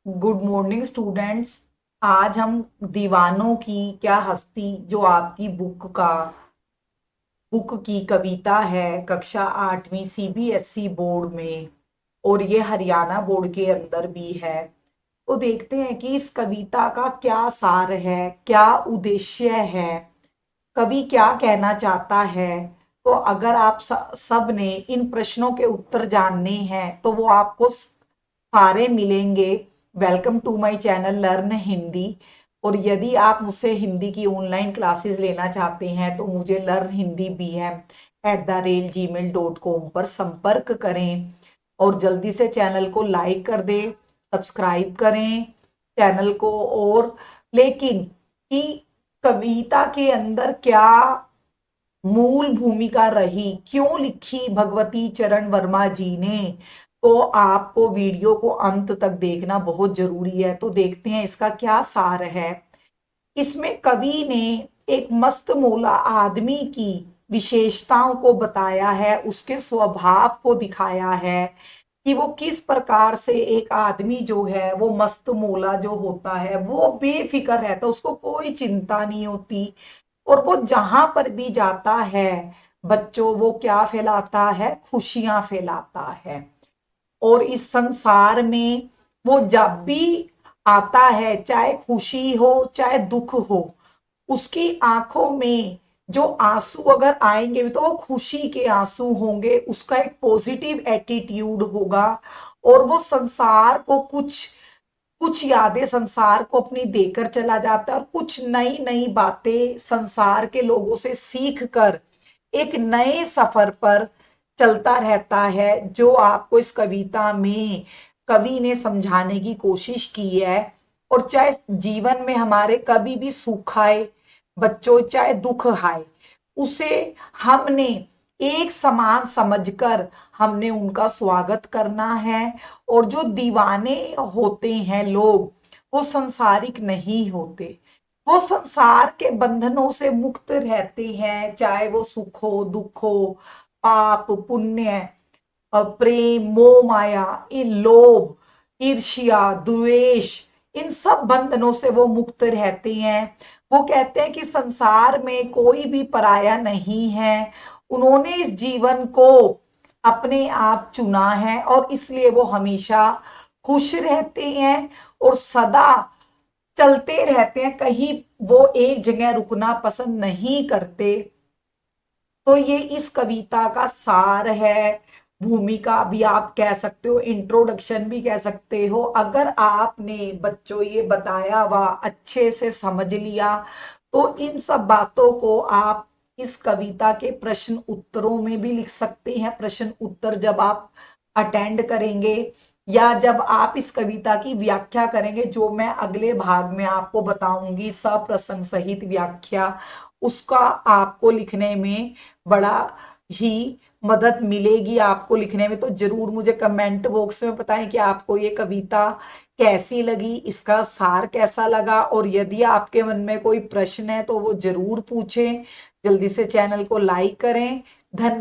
Good morning students. आज हम दीवानों की क्या हस्ती जो आपकी बुक की कविता है, कक्षा 8वीं सीबीएसई बोर्ड में और ये हरियाणा बोर्ड के अंदर भी है। तो देखते हैं कि इस कविता का क्या सार है, क्या उद्देश्य है, कवि क्या कहना चाहता है। तो अगर आप सब ने इन प्रश्नों के उत्तर जानने हैं तो वो आपको सारे मिलेंगे। Welcome to my channel learn Hindi. और यदि आप मुझसे हिंदी की ऑनलाइन क्लासेस लेना चाहते हैं तो मुझे लर्न हिंदी bm@gmail.com पर संपर्क करें। और जल्दी से चैनल को लाइक कर दें, सब्सक्राइब करें चैनल को। और लेकिन कि कविता के अंदर क्या मूल भूमिका रही, क्यों लिखी भगवती चरण वर्मा जी ने, तो आपको वीडियो को अंत तक देखना बहुत जरूरी है। तो देखते हैं इसका क्या सार है। इसमें कवि ने एक मस्त मौला आदमी की विशेषताओं को बताया है, उसके स्वभाव को दिखाया है कि वो किस प्रकार से एक आदमी जो है वो मस्त मौला जो होता है वो बेफिक्र रहता है, उसको कोई चिंता नहीं होती। और वो जहां पर भी जाता है बच्चों, वो क्या फैलाता है? खुशियां फैलाता है। और इस संसार में वो जब भी आता है, चाहे खुशी हो चाहे दुख हो, उसकी आंखों में जो आंसू अगर आएंगे भी तो वो खुशी के आंसू होंगे, उसका एक पॉजिटिव एटीट्यूड होगा। और वो संसार को कुछ कुछ यादें संसार को अपनी देकर चला जाता है और कुछ नई नई बातें संसार के लोगों से सीख कर एक नए सफर पर चलता रहता है, जो आपको इस कविता में कवि ने समझाने की कोशिश की है। और चाहे जीवन में हमारे कभी भी सुख आए बच्चों, चाहे दुख आए, उसे हमने एक समान समझकर हमने उनका स्वागत करना है। और जो दीवाने होते हैं लोग, वो संसारिक नहीं होते, वो संसार के बंधनों से मुक्त रहते हैं, चाहे वो सुख हो दुख हो, पाप पुण्य, प्रेम मोह माया, इन लोभ ईर्ष्या द्वेष, इन सब बंधनों से वो मुक्त रहते हैं। वो कहते हैं कि संसार में कोई भी पराया नहीं है, उन्होंने इस जीवन को अपने आप चुना है और इसलिए वो हमेशा खुश रहते हैं और सदा चलते रहते हैं, कहीं वो एक जगह रुकना पसंद नहीं करते। तो ये इस कविता का सार है, भूमिका भी आप कह सकते हो, इंट्रोडक्शन भी कह सकते हो। अगर आपने बच्चों ये बताया हुआ अच्छे से समझ लिया तो इन सब बातों को आप इस कविता के प्रश्न उत्तरों में भी लिख सकते हैं। प्रश्न उत्तर जब आप अटेंड करेंगे या जब आप इस कविता की व्याख्या करेंगे, जो मैं अगले भाग में आपको बताऊंगी सप्रसंग सहित व्याख्या, उसका आपको लिखने में बड़ा ही मदद मिलेगी। आपको लिखने में तो जरूर मुझे कमेंट बॉक्स में बताएं कि आपको ये कविता कैसी लगी, इसका सार कैसा लगा। और यदि आपके मन में कोई प्रश्न है तो वो जरूर पूछें। जल्दी से चैनल को लाइक करें। धन्यवाद।